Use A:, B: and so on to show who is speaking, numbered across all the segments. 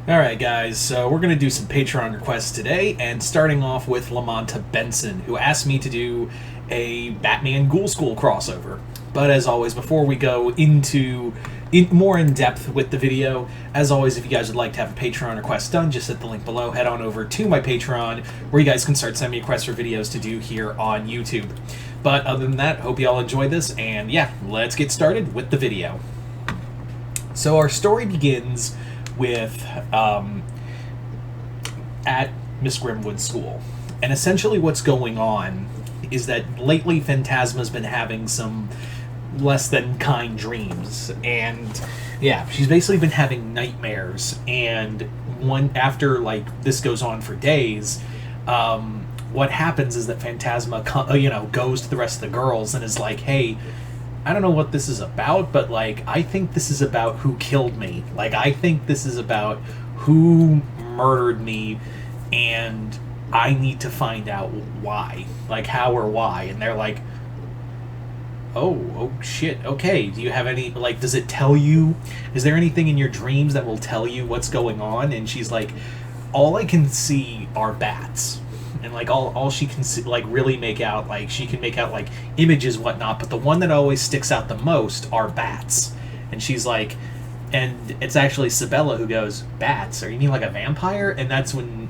A: Alright guys, so we're going to do some Patreon requests today, and starting off with Lamanta Benson, who asked me to do a Batman Ghoul School crossover. But as always, before we go into more in depth with the video, as always, if you guys would like to have a Patreon request done, just hit the link below, head on over to my Patreon, where you guys can start sending me requests for videos to do here on YouTube. But other than that, hope you all enjoy this, and yeah, let's get started with the video. So our story begins with at Miss Grimwood's school. And essentially what's going on is that lately Phantasma's been having some less than kind dreams. And yeah, she's basically been having nightmares. And after like this goes on for days, what happens is that Phantasma goes to the rest of the girls and is like, hey, I don't know what this is about, but, like, I think this is about who killed me. Like, I think this is about who murdered me, and I need to find out why. Like, how or why. And they're like, oh, shit, okay. Do you have any, like, does it tell you? Is there anything in your dreams that will tell you what's going on? And she's like, all I can see are bats. And like all she can see, like really make out, like she can make out like images, whatnot, but the one that always sticks out the most are bats. And she's like, and it's actually Sabella who goes, bats? Or you mean like a vampire? And that's when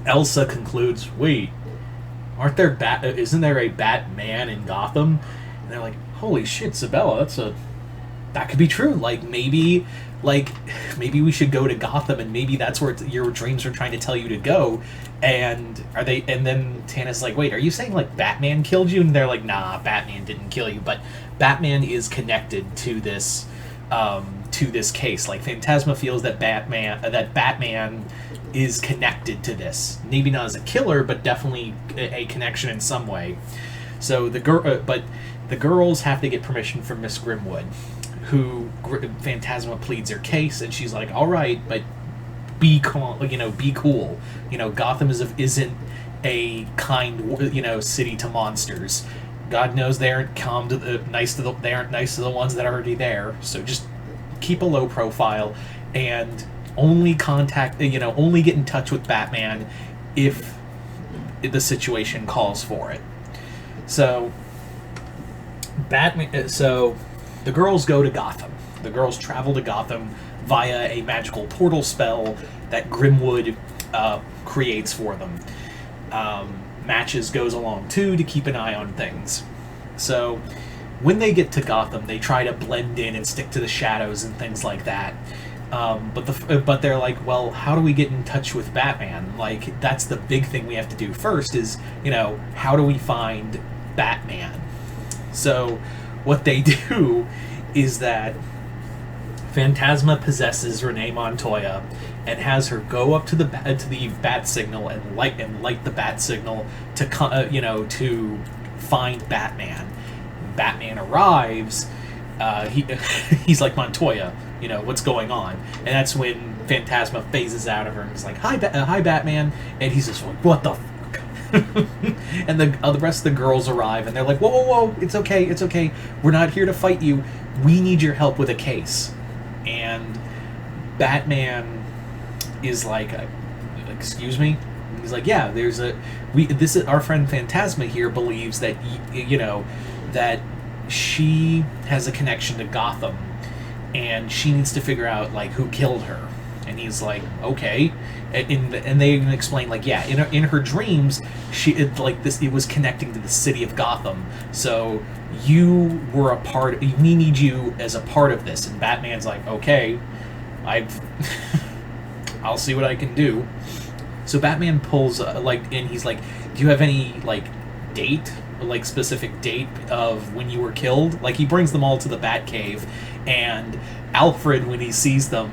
A: Elsa concludes, wait, isn't there a Batman in Gotham? And they're like, holy shit, Sabella, that could be true. Like maybe we should go to Gotham, and maybe that's where your dreams are trying to tell you to go. And then Tana's like, wait, are you saying like Batman killed you? And they're like, nah, Batman didn't kill you, but Batman is connected to this case. Like Phantasma feels that Batman is connected to this. Maybe not as a killer, but definitely a connection in some way. So the girls have to get permission from Miss Grimwood, who Phantasma pleads her case, and she's like, all right, but be cool, be cool. Gotham isn't a kind, city to monsters. God knows they aren't nice to the ones that are already there. So just keep a low profile and only only get in touch with Batman if the situation calls for it. So the girls go to Gotham. The girls travel to Gotham via a magical portal spell that Grimwood creates for them. Matches goes along too to keep an eye on things. So when they get to Gotham, they try to blend in and stick to the shadows and things like that. But they're like, well, how do we get in touch with Batman? Like, that's the big thing we have to do first is, how do we find Batman? So what they do is that Phantasma possesses Renee Montoya and has her go up to the bat signal and light the bat signal to find Batman. Batman arrives. He's like, Montoya, what's going on? And that's when Phantasma phases out of her and is like, hi Batman, and he's just like, what the fuck? And the rest of the girls arrive, and they're like, whoa, it's okay, we're not here to fight you, we need your help with a case. And Batman is like, excuse me? And he's like, yeah, our friend Phantasma here believes that that she has a connection to Gotham, and she needs to figure out like who killed her. And he's like, okay. And they even explain, like, yeah, in her dreams, it was connecting to the city of Gotham. So you were we need you as a part of this. And Batman's like, okay, I'll see what I can do. So Batman pulls, and he's like, do you have any, specific date of when you were killed? Like, he brings them all to the Batcave, and Alfred, when he sees them,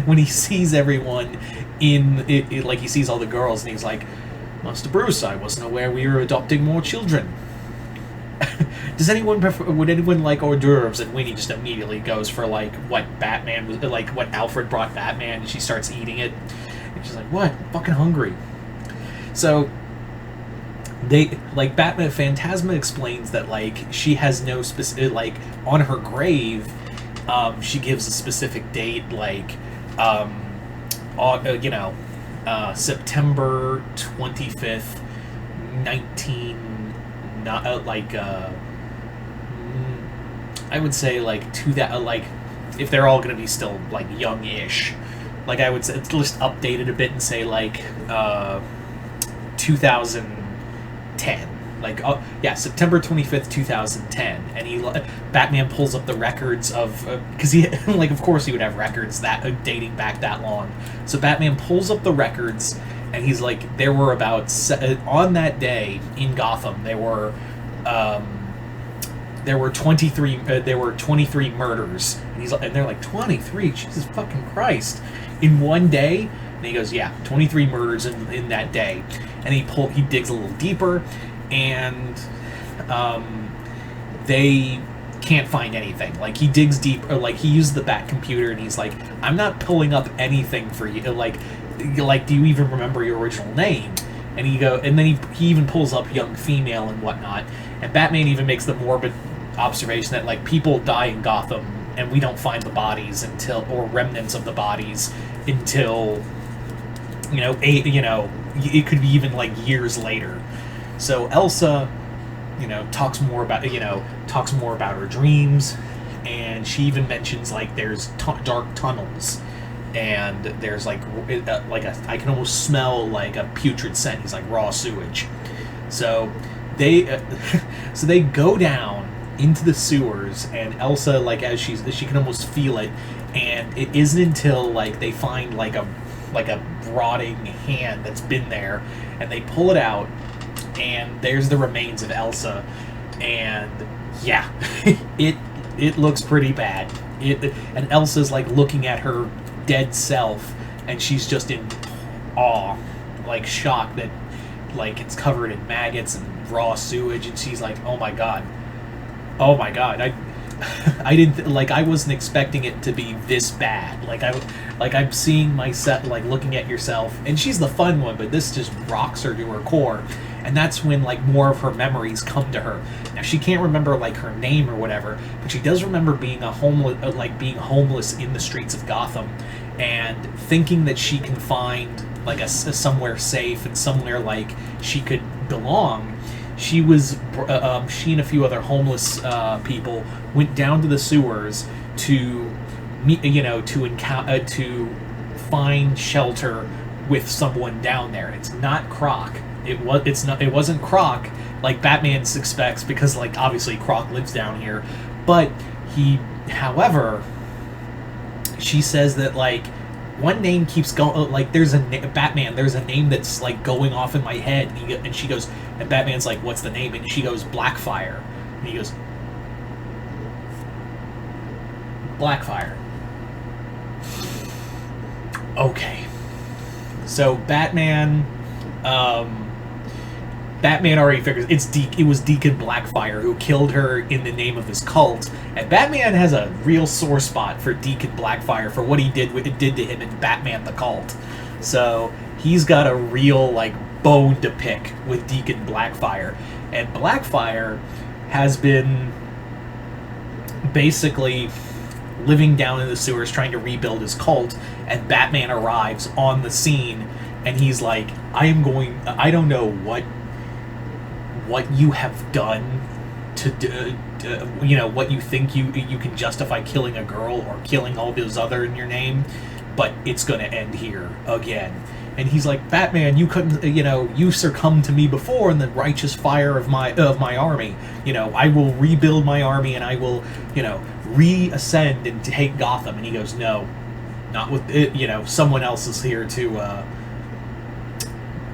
A: when he sees everyone he sees all the girls, and he's like, Master Bruce, I wasn't aware we were adopting more children. Would anyone like hors d'oeuvres? And Winnie just immediately goes for what Alfred brought Batman, and she starts eating it. And she's like, what? I'm fucking hungry. So Phantasma explains that she has no specific on her grave, she gives a specific date you know, September 25th, 19, not I would say like if they're all gonna be still like young-ish, like I would say it's just updated a bit and say like 2010. Like, yeah, September 25th, 2010, and Batman pulls up the records of, because he, like, of course he would have records that dating back that long. So Batman pulls up the records, and he's like, there were about on that day in Gotham, there were 23 murders, and they're like 23, Jesus fucking Christ, in one day. And he goes, yeah, 23 murders in that day, and he digs a little deeper. And they can't find anything. Like, he digs deep, or like he uses the Bat computer, and he's like, I'm not pulling up anything for you. Like, do you even remember your original name? And then he even pulls up young female and whatnot. And Batman even makes the morbid observation that like people die in Gotham, and we don't find the bodies or remnants of the bodies until it could be even like years later. So Elsa, talks more about her dreams, and she even mentions like there's dark tunnels, and there's like I can almost smell like a putrid scent. He's like raw sewage. So they go down into the sewers, and Elsa, like as she can almost feel it, and it isn't until like they find like a rotting hand that's been there, and they pull it out. And there's the remains of Elsa, and yeah, it looks pretty bad. And Elsa's like looking at her dead self, and she's just in awe, like shocked that like it's covered in maggots and raw sewage, and she's like, oh my god, I didn't I wasn't expecting it to be this bad. I'm seeing myself, like looking at yourself, and she's the fun one, but this just rocks her to her core. And that's when like more of her memories come to her. Now she can't remember like her name or whatever, but she does remember being being homeless in the streets of Gotham, and thinking that she can find like a somewhere safe and somewhere like she could belong. She and a few other homeless people went down to the sewers to meet, to find shelter with someone down there. It's not Croc. It wasn't Croc like Batman suspects, because like obviously Croc lives down here, but however, she says that like one name keeps going, like there's a name that's like going off in my head, and she goes, and Batman's like, what's the name? And she goes, Blackfire. And he goes, Blackfire. Okay. So Batman already figures it was Deacon Blackfire who killed her in the name of his cult, and Batman has a real sore spot for Deacon Blackfire for what it did to him in Batman the Cult. So he's got a real like bone to pick with Deacon Blackfire, and Blackfire has been basically living down in the sewers trying to rebuild his cult, and Batman arrives on the scene, and he's like, I don't know what you have done to do, what you think you can justify killing a girl or killing all those other in your name, but it's going to end here again. And he's like, Batman, you couldn't, you succumbed to me before in the righteous fire of my army. I will rebuild my army, and I will, reascend and take Gotham. And he goes, no, not with it. Someone else is here to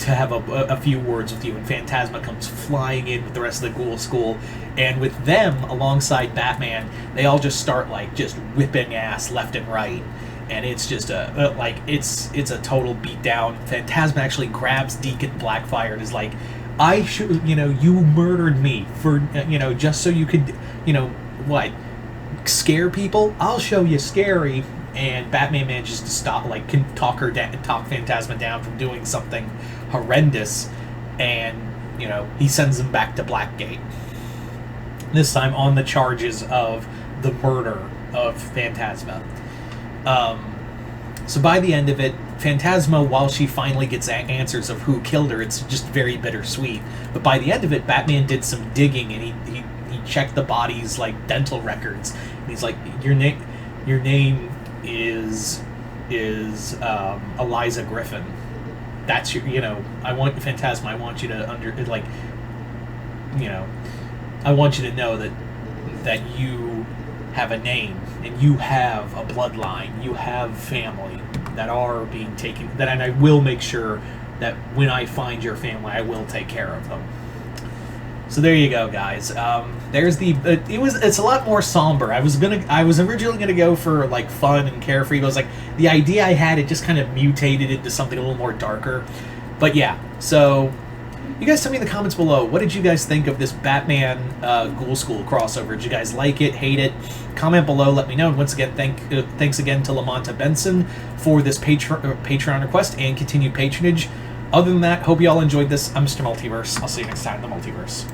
A: have a few words with you. And Phantasma comes flying in with the rest of the Ghoul School, and with them alongside Batman, they all just start like just whipping ass left and right. And it's just it's a total beatdown. Phantasma actually grabs Deacon Blackfire and is like, I should, you murdered me for, just so you could, scare people? I'll show you scary. And Batman manages to stop, can talk Phantasma down from doing something horrendous, and, he sends him back to Blackgate. This time on the charges of the murder of Phantasma. So by the end of it, Phantasma, while she finally gets answers of who killed her, it's just very bittersweet. But by the end of it, Batman did some digging, and he checked the body's like dental records, and he's like, your name is Eliza Griffin. That's your, I want Phantasma. I want you to I want you to know that you have a name and you have a bloodline. You have family that are being taken. And I will make sure that when I find your family, I will take care of them. So there you go, guys. There's it's a lot more somber. I was originally gonna go for like fun and carefree. But it was like the idea I had, it just kind of mutated into something a little more darker. But yeah, so you guys tell me in the comments below, what did you guys think of this Batman Ghoul School crossover? Did you guys like it, hate it? Comment below, let me know. And once again, thanks again to Lamonta Benson for this Patreon request and continued patronage. Other than that, hope you all enjoyed this. I'm Mr. Multiverse. I'll see you next time in the Multiverse.